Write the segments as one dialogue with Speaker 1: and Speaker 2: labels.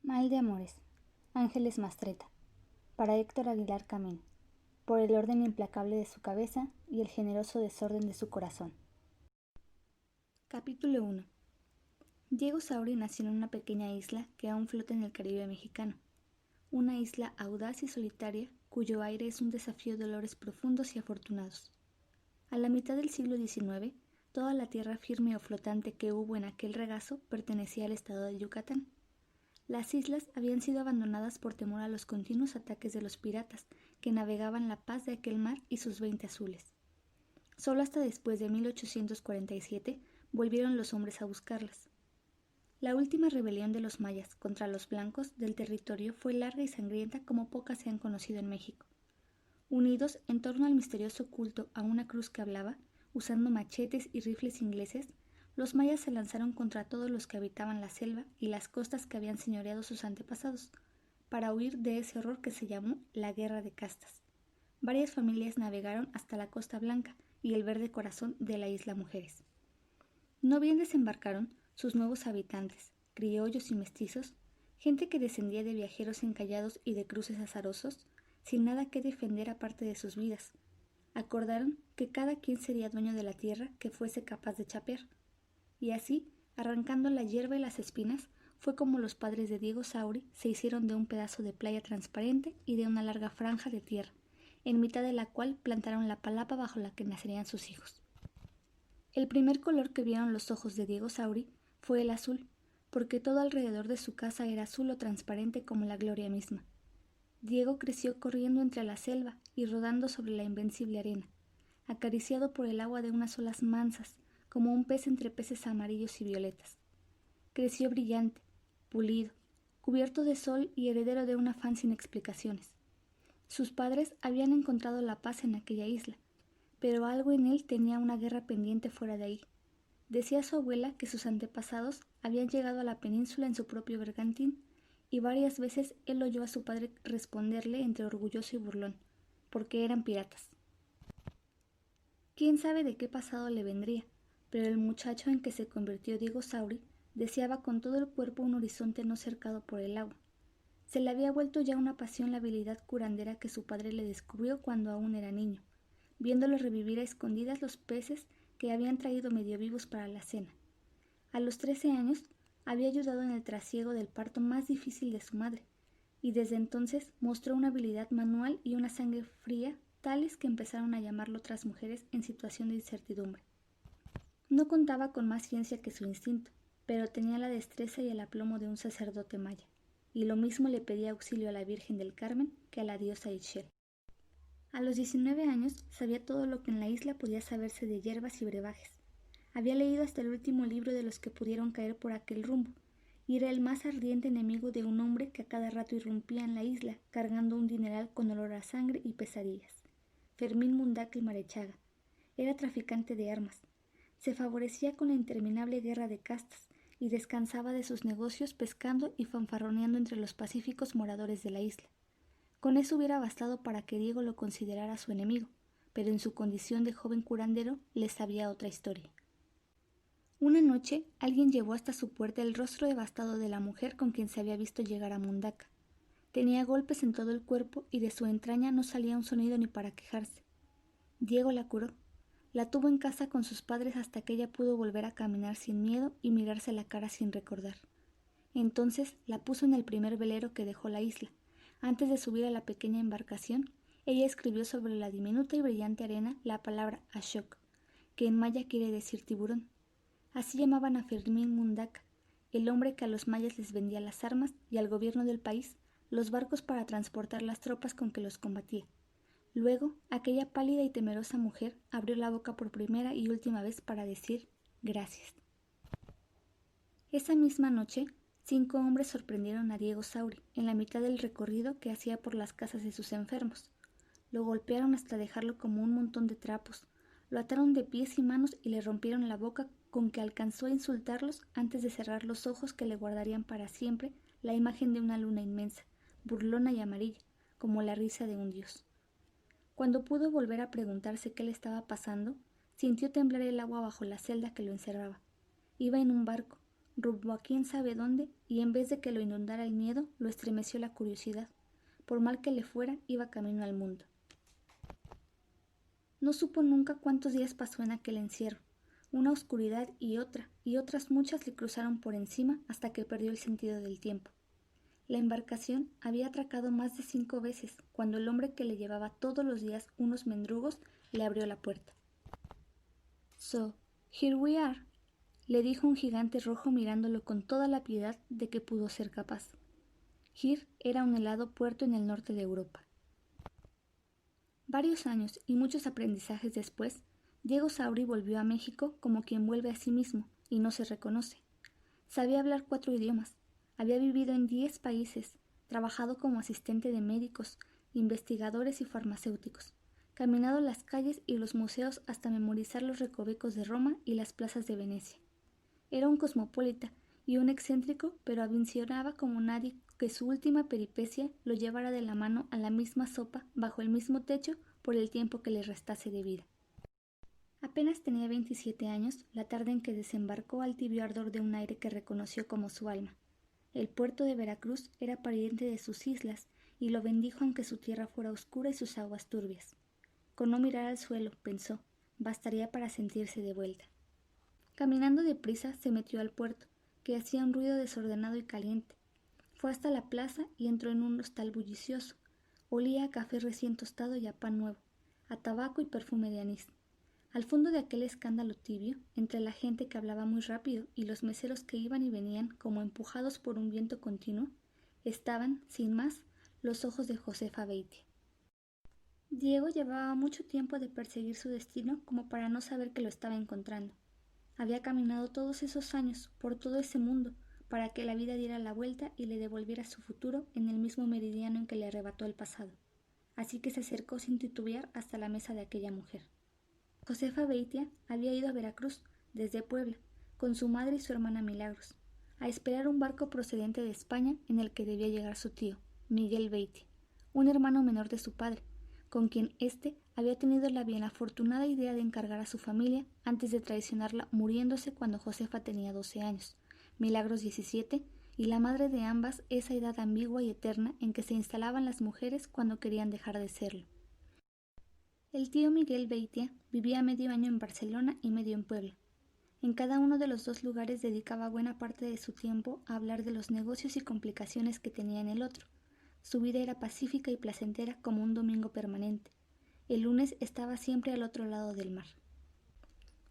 Speaker 1: Mal de amores. Ángeles Mastretta. Para Héctor Aguilar Camín. Por el orden implacable de su cabeza y el generoso desorden de su corazón. Capítulo 1. Diego Sauri nació en una pequeña isla que aún flota en el Caribe mexicano. Una isla audaz y solitaria cuyo aire es un desafío de olores profundos y afortunados. A la mitad del siglo XIX, toda la tierra firme o flotante que hubo en aquel regazo pertenecía al estado de Yucatán. Las islas habían sido abandonadas por temor a los continuos ataques de los piratas que navegaban la paz de aquel mar y sus 20 azules. Solo hasta después de 1847 volvieron los hombres a buscarlas. La última rebelión de los mayas contra los blancos del territorio fue larga y sangrienta como pocas se han conocido en México. Unidos en torno al misterioso culto a una cruz que hablaba, usando machetes y rifles ingleses, los mayas se lanzaron contra todos los que habitaban la selva y las costas que habían señoreado sus antepasados, para huir de ese horror que se llamó la Guerra de Castas. Varias familias navegaron hasta la Costa Blanca y el verde corazón de la isla Mujeres. No bien desembarcaron sus nuevos habitantes, criollos y mestizos, gente que descendía de viajeros encallados y de cruces azarosos, sin nada que defender aparte de sus vidas. Acordaron que cada quien sería dueño de la tierra que fuese capaz de chapear. Y así, arrancando la hierba y las espinas, fue como los padres de Diego Sauri se hicieron de un pedazo de playa transparente y de una larga franja de tierra, en mitad de la cual plantaron la palapa bajo la que nacerían sus hijos. El primer color que vieron los ojos de Diego Sauri fue el azul, porque todo alrededor de su casa era azul o transparente como la gloria misma. Diego creció corriendo entre la selva y rodando sobre la invencible arena, acariciado por el agua de unas olas mansas, como un pez entre peces amarillos y violetas. Creció brillante, pulido, cubierto de sol y heredero de un afán sin explicaciones. Sus padres habían encontrado la paz en aquella isla, pero algo en él tenía una guerra pendiente fuera de ahí. Decía su abuela que sus antepasados habían llegado a la península en su propio bergantín, y varias veces él oyó a su padre responderle entre orgulloso y burlón, porque eran piratas. ¿Quién sabe de qué pasado le vendría? Pero el muchacho en que se convirtió Diego Sauri deseaba con todo el cuerpo un horizonte no cercado por el agua. Se le había vuelto ya una pasión la habilidad curandera que su padre le descubrió cuando aún era niño, viéndolo revivir a escondidas los peces que habían traído medio vivos para la cena. A los 13 años había ayudado en el trasiego del parto más difícil de su madre, y desde entonces mostró una habilidad manual y una sangre fría tales que empezaron a llamarlo otras mujeres en situación de incertidumbre. No contaba con más ciencia que su instinto, pero tenía la destreza y el aplomo de un sacerdote maya, y lo mismo le pedía auxilio a la Virgen del Carmen que a la diosa Ixchel. A los 19 años sabía todo lo que en la isla podía saberse de hierbas y brebajes. Había leído hasta el último libro de los que pudieron caer por aquel rumbo, y era el más ardiente enemigo de un hombre que a cada rato irrumpía en la isla cargando un dineral con olor a sangre y pesadillas. Fermín Mundaca y Marechaga. Era traficante de armas. Se favorecía con la interminable guerra de castas y descansaba de sus negocios pescando y fanfarroneando entre los pacíficos moradores de la isla. Con eso hubiera bastado para que Diego lo considerara su enemigo, pero en su condición de joven curandero le sabía otra historia. Una noche alguien llevó hasta su puerta el rostro devastado de la mujer con quien se había visto llegar a Mundaca. Tenía golpes en todo el cuerpo y de su entraña no salía un sonido ni para quejarse. Diego la curó. La tuvo en casa con sus padres hasta que ella pudo volver a caminar sin miedo y mirarse la cara sin recordar. Entonces la puso en el primer velero que dejó la isla. Antes de subir a la pequeña embarcación, ella escribió sobre la diminuta y brillante arena la palabra Ashok, que en maya quiere decir tiburón. Así llamaban a Fermín Mundaca, el hombre que a los mayas les vendía las armas y al gobierno del país los barcos para transportar las tropas con que los combatía. Luego, aquella pálida y temerosa mujer abrió la boca por primera y última vez para decir gracias. Esa misma noche, 5 hombres sorprendieron a Diego Sauri en la mitad del recorrido que hacía por las casas de sus enfermos. Lo golpearon hasta dejarlo como un montón de trapos, lo ataron de pies y manos y le rompieron la boca con que alcanzó a insultarlos antes de cerrar los ojos que le guardarían para siempre la imagen de una luna inmensa, burlona y amarilla, como la risa de un dios. Cuando pudo volver a preguntarse qué le estaba pasando, sintió temblar el agua bajo la celda que lo encerraba. Iba en un barco, rumbo a quién sabe dónde, y en vez de que lo inundara el miedo, lo estremeció la curiosidad. Por mal que le fuera, iba camino al mundo. No supo nunca cuántos días pasó en aquel encierro. Una oscuridad y otras muchas le cruzaron por encima hasta que perdió el sentido del tiempo. La embarcación había atracado más de 5 veces cuando el hombre que le llevaba todos los días unos mendrugos le abrió la puerta. «So, here we are», le dijo un gigante rojo mirándolo con toda la piedad de que pudo ser capaz. Hir era un helado puerto en el norte de Europa. Varios años y muchos aprendizajes después, Diego Sauri volvió a México como quien vuelve a sí mismo y no se reconoce. Sabía hablar 4 idiomas, había vivido en 10 países, trabajado como asistente de médicos, investigadores y farmacéuticos, caminado las calles y los museos hasta memorizar los recovecos de Roma y las plazas de Venecia. Era un cosmopolita y un excéntrico, pero ambicionaba como nadie que su última peripecia lo llevara de la mano a la misma sopa bajo el mismo techo por el tiempo que le restase de vida. Apenas tenía 27 años la tarde en que desembarcó al tibio ardor de un aire que reconoció como su alma. El puerto de Veracruz era pariente de sus islas y lo bendijo aunque su tierra fuera oscura y sus aguas turbias. Con no mirar al suelo, pensó, bastaría para sentirse de vuelta. Caminando deprisa se metió al puerto, que hacía un ruido desordenado y caliente. Fue hasta la plaza y entró en un hostal bullicioso. Olía a café recién tostado y a pan nuevo, a tabaco y perfume de anís. Al fondo de aquel escándalo tibio, entre la gente que hablaba muy rápido y los meseros que iban y venían como empujados por un viento continuo, estaban, sin más, los ojos de Josefa Beitia. Diego llevaba mucho tiempo de perseguir su destino como para no saber que lo estaba encontrando. Había caminado todos esos años, por todo ese mundo, para que la vida diera la vuelta y le devolviera su futuro en el mismo meridiano en que le arrebató el pasado. Así que se acercó sin titubear hasta la mesa de aquella mujer. Josefa Beitia había ido a Veracruz, desde Puebla, con su madre y su hermana Milagros, a esperar un barco procedente de España en el que debía llegar su tío, Miguel Beitia, un hermano menor de su padre, con quien éste había tenido la bien afortunada idea de encargar a su familia antes de traicionarla muriéndose cuando Josefa tenía 12 años, Milagros 17, y la madre de ambas esa edad ambigua y eterna en que se instalaban las mujeres cuando querían dejar de serlo. El tío Miguel Beitia vivía medio año en Barcelona y medio en Puebla. En cada uno de los 2 lugares dedicaba buena parte de su tiempo a hablar de los negocios y complicaciones que tenía en el otro. Su vida era pacífica y placentera como un domingo permanente. El lunes estaba siempre al otro lado del mar.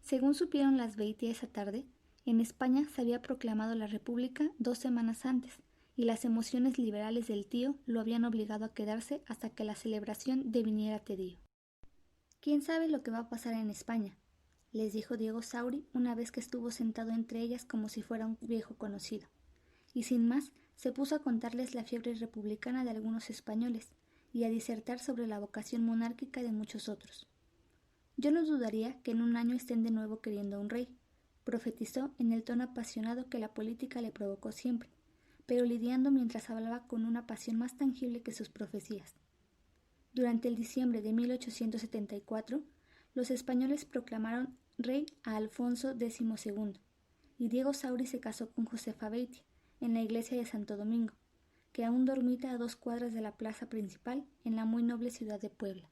Speaker 1: Según supieron las Beitia esa tarde, en España se había proclamado la República 2 semanas antes, y las emociones liberales del tío lo habían obligado a quedarse hasta que la celebración deviniera tedio. «¿Quién sabe lo que va a pasar en España?», les dijo Diego Sauri una vez que estuvo sentado entre ellas como si fuera un viejo conocido. Y sin más, se puso a contarles la fiebre republicana de algunos españoles y a disertar sobre la vocación monárquica de muchos otros. «Yo no dudaría que en un año estén de nuevo queriendo un rey», profetizó en el tono apasionado que la política le provocó siempre, pero lidiando mientras hablaba con una pasión más tangible que sus profecías. Durante el diciembre de 1874, los españoles proclamaron rey a Alfonso XII, y Diego Sauri se casó con Josefa Beitia en la iglesia de Santo Domingo, que aún dormita a 2 cuadras de la plaza principal en la muy noble ciudad de Puebla.